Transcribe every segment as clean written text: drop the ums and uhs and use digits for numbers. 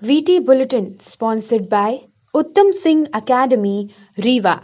VT Bulletin sponsored by Uttam Singh Academy, Rewa.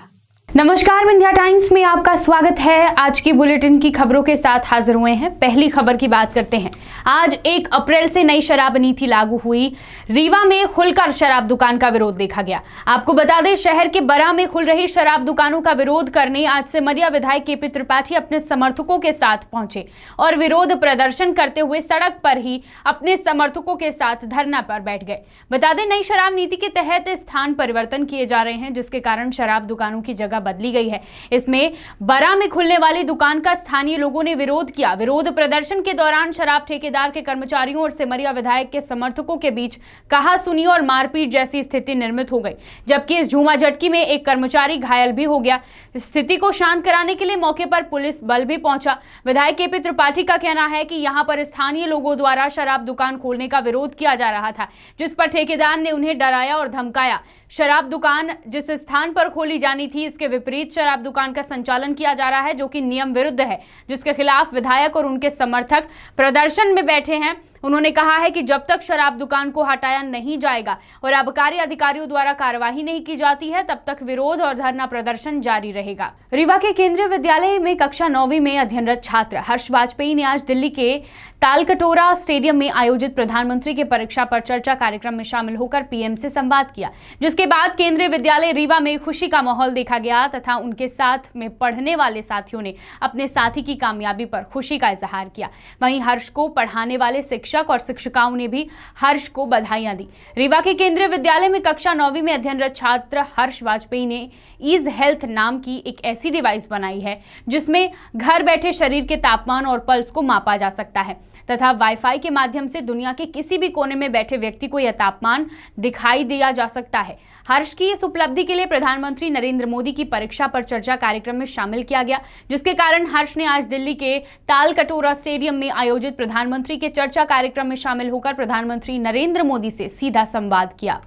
नमस्कार, Vindhya times में आपका स्वागत है। आज की बुलेटिन की खबरों के साथ हाजिर हुए हैं। पहली खबर की बात करते हैं। आज 1 अप्रैल से नई शराब नीति लागू हुई। रीवा में खुलकर शराब दुकान का विरोध देखा गया। आपको बता दें, शहर के बरा में खुल रही शराब दुकानों का विरोध करने आज सिमरिया विधायक केपी त्रिपाठी अपने समर्थकों के साथ पहुंचे और विरोध प्रदर्शन करते हुए सड़क पर ही अपने समर्थकों के साथ धरना पर बैठ गए। बता दें, नई शराब नीति के तहत स्थान परिवर्तन किए जा रहे हैं, जिसके कारण शराब दुकानों की जगह बदली गई है। इसमें बरा में खुलने वाली दुकान का स्थानीय लोगों ने विरोध किया। विरोध प्रदर्शन के दौरान शराब ठेकेदार के कर्मचारियों और सिमरिया विधायक के समर्थकों के बीच कहा-सुनी और मारपीट जैसी स्थिति निर्मित हो गई, जबकि इस झूमाझटकी में एक कर्मचारी घायल भी हो गया। स्थिति को शांत कराने के लिए मौके पर पुलिस बल भी पहुंचा। विधायक केपी त्रिपाठी का कहना है कि यहां पर स्थानीय लोगों द्वारा शराब दुकान खोलने का विरोध किया जा रहा था, जिस पर ठेकेदार ने उन्हें डराया और धमकाया। शराब दुकान जिस स्थान पर खोली जानी थी, इसके विपरीत शराब दुकान का संचालन किया जा रहा है, जो कि नियम विरुद्ध है, जिसके खिलाफ विधायक और उनके समर्थक प्रदर्शन में बैठे हैं। उन्होंने कहा है कि जब तक शराब दुकान को हटाया नहीं जाएगा और आबकारी अधिकारियों द्वारा कार्यवाही नहीं की जाती है, तब तक विरोध और धरना प्रदर्शन जारी रहेगा। रीवा के केंद्रीय विद्यालय में कक्षा 9वीं में अध्ययनरत छात्र हर्ष वाजपेयी ने आज दिल्ली के तालकटोरा स्टेडियम में आयोजित प्रधानमंत्री के परीक्षा पर चर्चा कार्यक्रम में शामिल होकर पीएम से संवाद किया, जिसके बाद केंद्रीय विद्यालय रीवा में खुशी का माहौल देखा गया तथा उनके साथ में पढ़ने वाले साथियों ने अपने साथी की कामयाबी पर खुशी का इजहार किया। वहीं हर्ष को पढ़ाने वाले शिक्षक और शिक्षिकाओं ने भी हर्ष को बधाइयां दी। रीवा के केंद्रीय विद्यालय में कक्षा 9वीं में अध्ययनरत छात्र हर्ष वाजपेयी ने ईज हेल्थ नाम की एक ऐसी डिवाइस बनाई है, जिसमें घर बैठे शरीर के तापमान और पल्स को मापा जा सकता है तथा वाईफाई के माध्यम से दुनिया के किसी भी कोने में बैठे व्यक्ति को यह तापमान दिखाई दिया जा सकता है। हर्ष की इस उपलब्धि के लिए प्रधानमंत्री नरेंद्र मोदी की परीक्षा पर चर्चा कार्यक्रम में शामिल किया गया, जिसके कारण हर्ष ने आज दिल्ली के तालकटोरा स्टेडियम में आयोजित प्रधानमंत्री के चर्चा कार्यक्रम में शामिल होकर प्रधानमंत्री नरेंद्र मोदी से सीधा संवाद किया।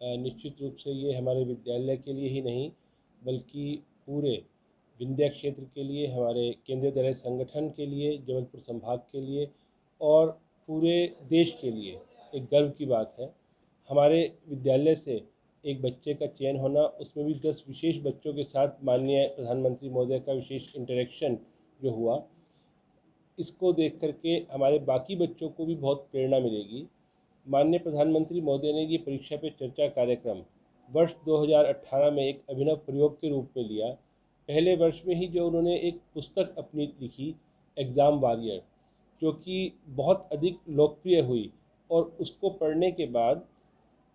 निश्चित रूप से ये हमारे विद्यालय के लिए ही नहीं, बल्कि पूरे विंध्या क्षेत्र के लिए, हमारे केंद्रीय विद्यालय संगठन के लिए, जबलपुर संभाग के लिए और पूरे देश के लिए एक गर्व की बात है। हमारे विद्यालय से एक बच्चे का चयन होना, उसमें भी 10 विशेष बच्चों के साथ माननीय प्रधानमंत्री महोदय का विशेष इंटरेक्शन जो हुआ, इसको देख करके हमारे बाकी बच्चों को भी बहुत प्रेरणा मिलेगी। माननीय प्रधानमंत्री महोदय ने ये परीक्षा पे चर्चा कार्यक्रम वर्ष 2018 में एक अभिनव प्रयोग के रूप में लिया। पहले वर्ष में ही जो उन्होंने एक पुस्तक अपनी लिखी, एग्ज़ाम वॉरियर, जो कि बहुत अधिक लोकप्रिय हुई और उसको पढ़ने के बाद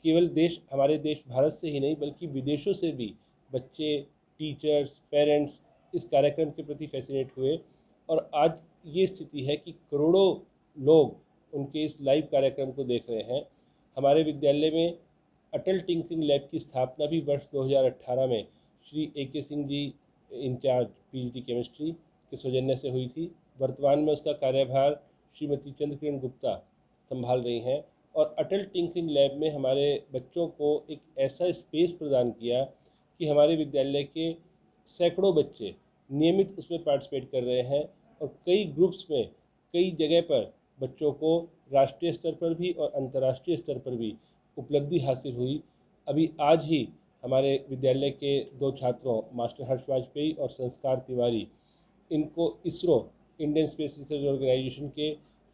केवल हमारे देश भारत से ही नहीं बल्कि विदेशों से भी बच्चे, टीचर्स, पेरेंट्स इस कार्यक्रम के प्रति फैसिनेट हुए और आज ये स्थिति है कि करोड़ों लोग उनके इस लाइव कार्यक्रम को देख रहे हैं। हमारे विद्यालय में अटल टिंकरिंग लैब की स्थापना भी वर्ष 2018 में Shri AK Singh ji in charge PhD chemistry के सौजन्य से हुई थी। वर्तमान में उसका कार्यभार श्रीमती चंद्रकिरण गुप्ता संभाल रही हैं और अटल टिंकरिंग लैब में हमारे बच्चों को एक ऐसा स्पेस प्रदान किया कि हमारे विद्यालय के सैकड़ों बच्चे नियमित उसमें पार्टिसिपेट कर रहे हैं और कई ग्रुप्स में कई जगह पर बच्चों को राष्ट्रीय स्तर पर भी और अंतर्राष्ट्रीय स्तर पर भी उपलब्धि हासिल हुई। अभी आज ही हमारे विद्यालय के 2 छात्रों मास्टर हर्ष वाजपेयी और संस्कार तिवारी, इनको ISRO Indian Space Research Organisation के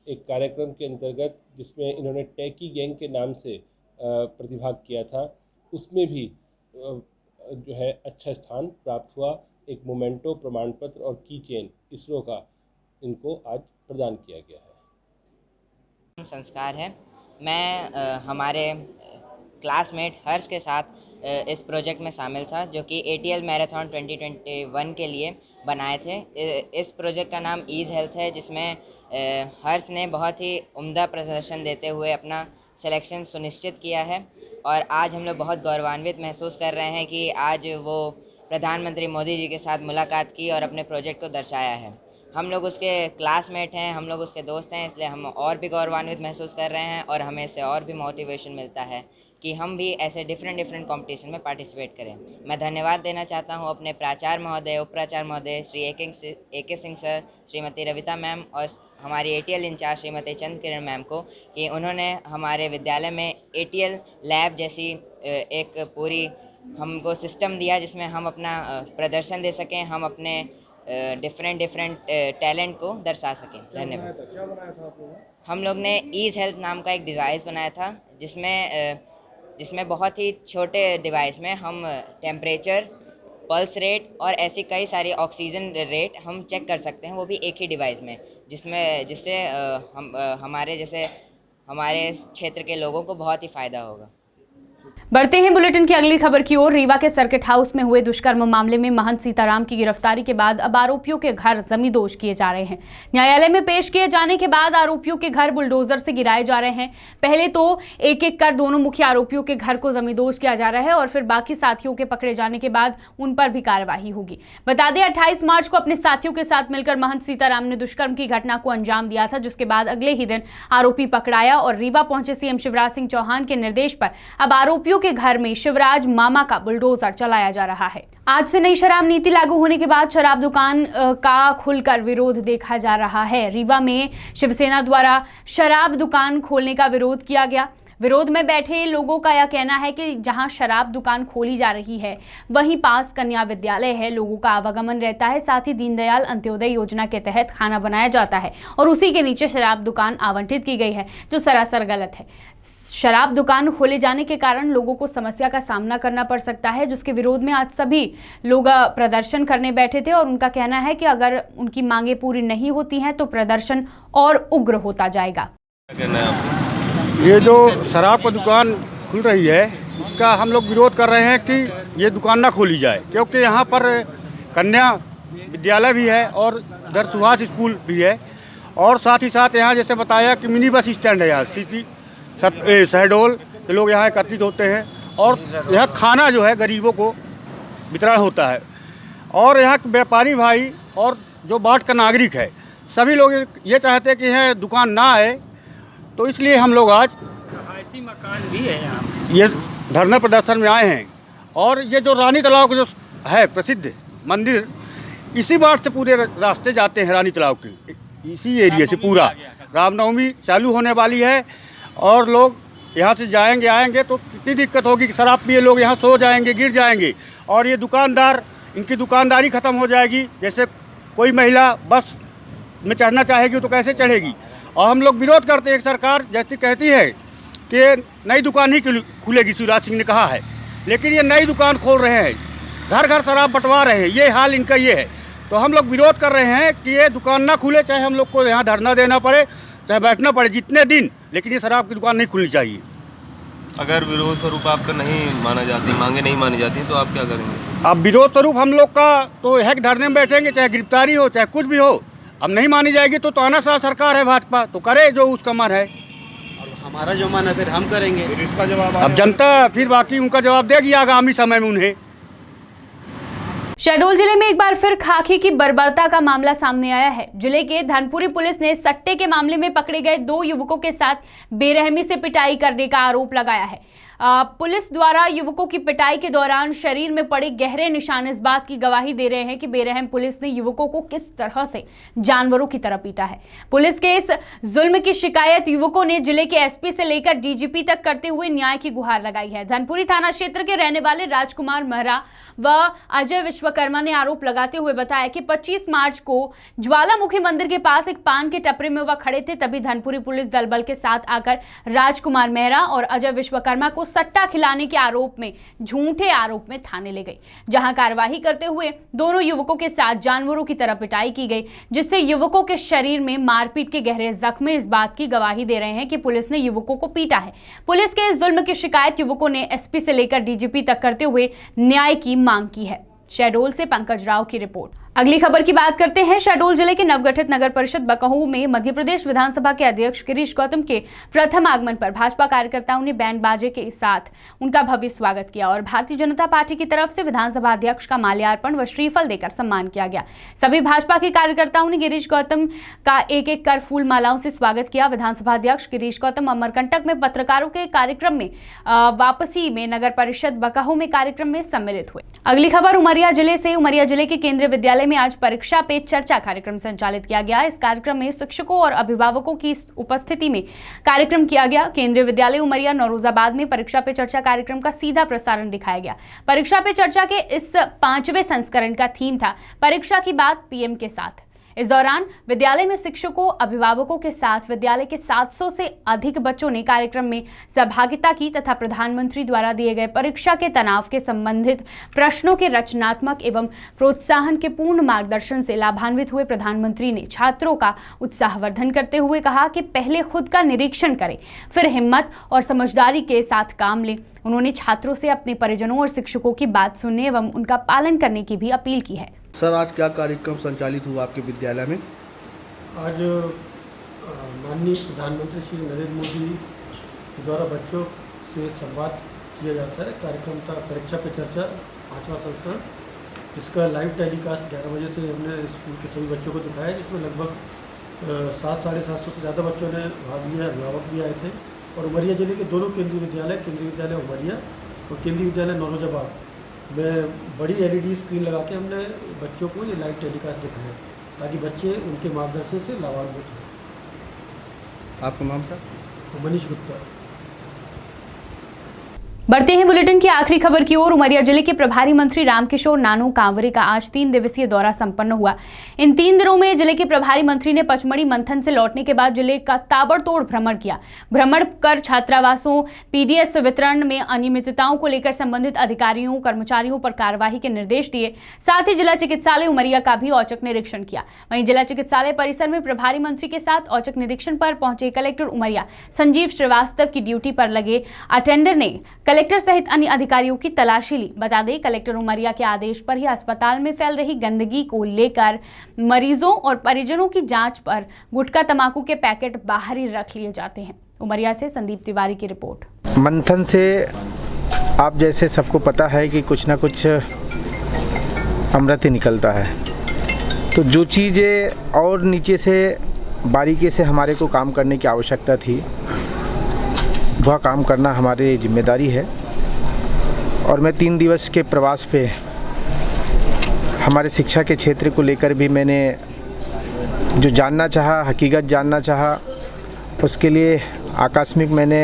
एक कार्यक्रम के अंतर्गत, जिसमें इन्होंने टैकी गैंग के नाम से प्रतिभाग किया था, उसमें भी जो है अच्छा स्थान प्राप्त हुआ। एक मोमेंटो, प्रमाण पत्र और की चेन इसरो का इनको आज प्रदान किया गया है। संस्कार है। मैं हमारे क्लासमेट हर्ष के साथ इस प्रोजेक्ट में शामिल था, जो कि ATL मैराथन 2021 के लिए बनाए थे। इस प्रोजेक्ट का नाम ईज हेल्थ है, जिसमें हर्ष ने बहुत ही उम्दा प्रदर्शन देते हुए अपना सिलेक्शन सुनिश्चित किया है और आज हम लोग बहुत गौरवान्वित महसूस कर रहे हैं कि आज वो प्रधानमंत्री मोदी जी के साथ मुलाकात की और अपने प्रोजेक्ट को दर्शाया है। हम लोग उसके क्लासमेट हैं, हम लोग उसके दोस्त हैं, इसलिए हम और भी गौरवान्वित महसूस कर रहे हैं और हमें इससे और भी मोटिवेशन मिलता है कि हम भी ऐसे डिफरेंट कंपटीशन में पार्टिसिपेट करें। मैं धन्यवाद देना चाहता हूं अपने प्राचार्य महोदय, उप प्राचार्य महोदय, Shri AK Singh sir, Shrimati Ravita ma'am और हमारी ATL इंचार्ज श्रीमती चंद किरण मैम को कि उन्होंने हमारे विद्यालय में ATL लैब जैसी एक पूरी हमको सिस्टम दिया जिसमें हम अपना प्रदर्शन दे सकें, हम अपने डिफरेंट टैलेंट को दर्शा सकें। धन्यवाद। क्या बनाया था आप लोगों ने? हम लोग ने ईज़ हेल्थ नाम का एक डिवाइस बनाया था जिसमें बहुत ही छोटे डिवाइस में हम टेम्परेचर, पल्स रेट और ऐसी कई सारी ऑक्सीजन रेट हम चेक कर सकते हैं, वो भी एक ही डिवाइस में, जिससे हमारे क्षेत्र के लोगों को बहुत ही फ़ायदा होगा। बढ़ते हैं बुलेटिन की अगली खबर की ओर। रीवा के सर्किट हाउस में हुए दुष्कर्म मामले में महंत सीताराम की गिरफ्तारी के बाद अब आरोपियों के घर जमींदोज किए जा रहे हैं। न्यायालय में पेश किए जाने के बाद आरोपियों के घर बुलडोजर से गिराए जा रहे हैं। पहले तो एक एक कर दोनों मुख्य आरोपियों के घर को जमींदोज किया जा रहा है और फिर बाकी साथियों के पकड़े जाने के बाद उन पर भी कार्यवाही होगी। बता दें 28 मार्च को अपने साथियों के साथ मिलकर महंत सीताराम ने दुष्कर्म की घटना को अंजाम दिया था, जिसके बाद अगले ही दिन आरोपी पकड़ाया और रीवा पहुंचे सीएम शिवराज सिंह चौहान के निर्देश पर अब आरोपियों के घर में शिवराज मामा का बुलडोजर चलाया जा रहा है। आज से नई शराब नीति लागू होने के बाद शराब दुकान का खुलकर विरोध देखा जा रहा है। रीवा में शिवसेना द्वारा शराब दुकान खोलने का विरोध किया गया। विरोध में बैठे लोगों का यह कहना है कि जहां शराब दुकान खोली जा रही है वहीं पास कन्या विद्यालय है, लोगों का आवागमन रहता है, साथ ही दीनदयाल अंत्योदय योजना के तहत खाना बनाया जाता है और उसी के नीचे शराब दुकान आवंटित की गई है, जो सरासर गलत है। शराब दुकान खोले जाने के कारण लोगों को समस्या का सामना करना पड़ सकता है, जिसके विरोध में आज सभी लोग प्रदर्शन करने बैठे थे और उनका कहना है कि अगर उनकी मांगे पूरी नहीं होती हैं तो प्रदर्शन और उग्र होता जाएगा। ये जो शराब की दुकान खुल रही है इसका हम लोग विरोध कर रहे हैं कि ये दुकान ना खोली जाए, क्योंकि यहाँ पर कन्या विद्यालय भी है और इधर सुहास स्कूल भी है और साथ ही साथ यहाँ जैसे बताया कि मिनी बस स्टैंड है, यहाँ सीपी शहडोल के लोग यहाँ एकत्रित होते हैं और यहाँ खाना जो है गरीबों को वितरण होता है और यहाँ के व्यापारी भाई और जो बाट का नागरिक है सभी लोग ये चाहते हैं कि यह दुकान ना आए, तो इसलिए हम लोग आज ऐसी मकान भी है यहाँ ये धरना प्रदर्शन में आए हैं। और ये जो रानी तालाब का जो है प्रसिद्ध मंदिर, इसी बाट से पूरे रास्ते जाते हैं रानी तालाब के, इसी एरिया से पूरा। रामनवमी चालू होने वाली है और लोग यहाँ से जाएंगे आएंगे तो कितनी दिक्कत होगी कि शराब पिए लोग यहाँ सो जाएंगे, गिर जाएंगे और ये दुकानदार, इनकी दुकानदारी ख़त्म हो जाएगी। जैसे कोई महिला बस में चढ़ना चाहेगी तो कैसे चढ़ेगी। और हम लोग विरोध करते हैं, सरकार जैसी कहती है कि नई दुकान ही खुलेगी, शिवराज सिंह ने कहा है, लेकिन ये नई दुकान खोल रहे हैं, घर घर शराब बंटवा रहे हैं, ये हाल इनका ये है। तो हम लोग विरोध कर रहे हैं कि ये दुकान ना खुले, चाहे हम लोग को यहाँ धरना देना पड़े, चाहे बैठना पड़े जितने दिन, लेकिन ये शराब की दुकान नहीं खुलनी चाहिए। अगर विरोध स्वरूप आपका नहीं माना जाती, मांगे नहीं मानी जाती, तो आप क्या करेंगे? अब विरोध स्वरूप हम लोग का तो है कि धरने में बैठेंगे, चाहे गिरफ्तारी हो चाहे कुछ भी हो। अब नहीं मानी जाएगी तो तानाशाह सरकार है भाजपा, तो करे जो उसका मन है, और हमारा जो मन है फिर हम करेंगे। फिर इसका जवाब अब जनता फिर बाकी उनका जवाब देगी आगामी समय में उन्हें। शहडोल जिले में एक बार फिर खाकी की बर्बरता का मामला सामने आया है। जिले के धनपुरी पुलिस ने सट्टे के मामले में पकड़े गए 2 युवकों के साथ बेरहमी से पिटाई करने का आरोप लगाया है। पुलिस द्वारा युवकों की पिटाई के दौरान शरीर में पड़े गहरे निशान इस बात की गवाही दे रहे हैं कि बेरहम पुलिस ने युवकों को किस तरह से जानवरों की तरह पीटा है। पुलिस के इस जुल्म की शिकायत युवकों ने जिले के एसपी से लेकर डीजीपी तक करते हुए न्याय की गुहार लगाई है। धनपुरी थाना क्षेत्र के रहने वाले राजकुमार मेहरा व अजय विश्वकर्मा ने आरोप लगाते हुए बताया कि 25 मार्च को ज्वालामुखी मंदिर के पास एक पान के टपरे में वह खड़े थे, तभी धनपुरी पुलिस दल बल के साथ आकर राजकुमार मेहरा और अजय विश्वकर्मा को सट्टा खिलाने के आरोप में झूठे आरोप में थाने ले गई, जहां कार्यवाही करते हुए दोनों युवकों के साथ जानवरों की तरह पिटाई की गई, जिससे युवकों के शरीर में मारपीट के गहरे जख्म इस बात की गवाही दे रहे हैं कि पुलिस ने युवकों को पीटा है। पुलिस के इस जुल्म की शिकायत युवकों ने एसपी से लेकर डीजीपी तक करते हुए न्याय की मांग की है। शहडोल से पंकज राव की रिपोर्ट। अगली खबर की बात करते हैं। शहडोल जिले के नवगठित नगर परिषद बकहू में मध्य प्रदेश विधानसभा के अध्यक्ष गिरीश गौतम के प्रथम आगमन पर भाजपा कार्यकर्ताओं ने बैंड बाजे के साथ उनका भव्य स्वागत किया और भारतीय जनता पार्टी की तरफ से विधानसभा अध्यक्ष का माल्यार्पण व श्रीफल देकर सम्मान किया गया। सभी भाजपा के कार्यकर्ताओं ने गिरीश गौतम का एक एक कर फूल मालाओं से स्वागत किया। विधानसभा अध्यक्ष गिरीश गौतम अमरकंटक में पत्रकारों के कार्यक्रम में वापसी में नगर परिषद बकहू में कार्यक्रम में सम्मिलित हुए। अगली खबर उमरिया जिले से। उमरिया जिले के केंद्रीय विद्यालय विद्यालय में आज परीक्षा पे चर्चा कार्यक्रम संचालित किया गया। इस कार्यक्रम में शिक्षकों और अभिभावकों की उपस्थिति में कार्यक्रम किया गया। केंद्रीय विद्यालय उमरिया नौरोजाबाद में परीक्षा पे चर्चा कार्यक्रम का सीधा प्रसारण दिखाया गया। परीक्षा पे चर्चा के इस 5वें संस्करण का थीम था परीक्षा की बात पीएम के साथ। इस दौरान विद्यालय में शिक्षकों अभिभावकों के साथ विद्यालय के 700 से अधिक बच्चों ने कार्यक्रम में सहभागिता की तथा प्रधानमंत्री द्वारा दिए गए परीक्षा के तनाव के संबंधित प्रश्नों के रचनात्मक एवं प्रोत्साहन के पूर्ण मार्गदर्शन से लाभान्वित हुए। प्रधानमंत्री ने छात्रों का उत्साहवर्धन करते हुए कहा कि पहले खुद का निरीक्षण करें, फिर हिम्मत और समझदारी के साथ काम लें। उन्होंने छात्रों से अपने परिजनों और शिक्षकों की बात सुनने एवं उनका पालन करने की भी अपील की है। सर, आज क्या कार्यक्रम संचालित हुआ आपके विद्यालय में? आज माननीय प्रधानमंत्री श्री नरेंद्र मोदी द्वारा बच्चों से संवाद किया जाता है। कार्यक्रम था परीक्षा पे चर्चा 5वां संस्करण। इसका लाइव टेलीकास्ट 11 बजे से हमने स्कूल के सभी बच्चों को दिखाया, जिसमें लगभग 700-750 से ज़्यादा बच्चों ने भाग लिया, अभिभावक भी आए थे। और उमरिया जिले के दोनों केंद्रीय विद्यालय उमरिया और केंद्रीय विद्यालय नौरोजाबाद में बड़ी LED स्क्रीन लगा के हमने बच्चों को ये लाइव टेलीकास्ट दिखाया, ताकि बच्चे उनके मार्गदर्शन से लाभान्वित हों। आपका नाम सर? मनीष गुप्ता। बढ़ते हैं बुलेटिन की आखिरी खबर की ओर। उमरिया जिले के प्रभारी मंत्री रामकिशोर नानू कांवरे का आज 3 दिवसीय दौरा संपन्न हुआ। इन 3 दिनों में जिले के प्रभारी मंत्री ने पचमढ़ी मंथन से लौटने के बाद जिले का ताबड़तोड़ भ्रमण किया। भ्रमण कर छात्रावासों, PDS वितरण में अनियमितताओं को लेकर संबंधित अधिकारियों कर्मचारियों पर कार्यवाही के निर्देश दिए। साथ ही जिला चिकित्सालय उमरिया का भी औचक निरीक्षण किया। वहीं जिला चिकित्सालय परिसर में प्रभारी मंत्री के साथ औचक निरीक्षण पर पहुंचे कलेक्टर उमरिया संजीव श्रीवास्तव की ड्यूटी पर लगे अटेंडर ने कलेक्टर सहित अन्य अधिकारियों की तलाशी ली। बता दें, कलेक्टर उमरिया के आदेश पर ही अस्पताल में फैल रही गंदगी को लेकर मरीजों और परिजनों की जांच पर गुटखा तंबाकू के पैकेट बाहर ही रख लिए जाते हैं। उमरिया से संदीप तिवारी की रिपोर्ट। मंथन से आप जैसे सबको पता है कि कुछ ना कुछ अमृत ही निकलता है, तो जो चीज़ें और नीचे से बारीकी से हमारे को काम करने की आवश्यकता थी, वह काम करना हमारी जिम्मेदारी है। और मैं 3 दिवस के प्रवास पे हमारे शिक्षा के क्षेत्र को लेकर भी मैंने जो जानना चाहा, हकीकत जानना चाहा, उसके लिए आकस्मिक मैंने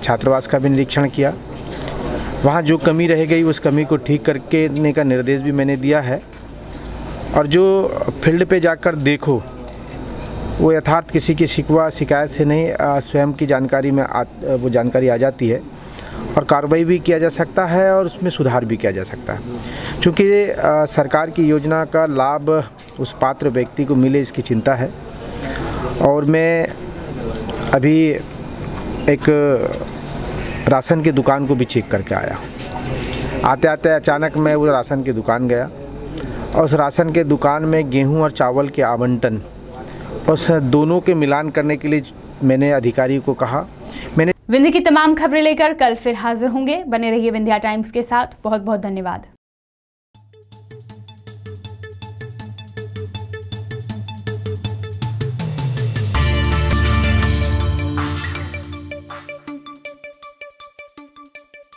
छात्रावास का भी निरीक्षण किया। वहाँ जो कमी रह गई उस कमी को ठीक करने का निर्देश भी मैंने दिया है। और जो फील्ड पे जाकर देखो वो यथार्थ किसी की शिकवा शिकायत से नहीं, स्वयं की जानकारी में वो जानकारी आ जाती है और कार्रवाई भी किया जा सकता है और उसमें सुधार भी किया जा सकता है। क्योंकि सरकार की योजना का लाभ उस पात्र व्यक्ति को मिले, इसकी चिंता है। और मैं अभी एक राशन की दुकान को भी चेक करके आया। आते आते अचानक मैं वो राशन की दुकान गया और उस राशन के दुकान में गेहूं और चावल के आवंटन, उस दोनों के मिलान करने के लिए मैंने अधिकारी को कहा। विंध्य की तमाम खबरें लेकर कल फिर हाजिर होंगे। बने रहिए विंध्या टाइम्स के साथ। बहुत बहुत धन्यवाद।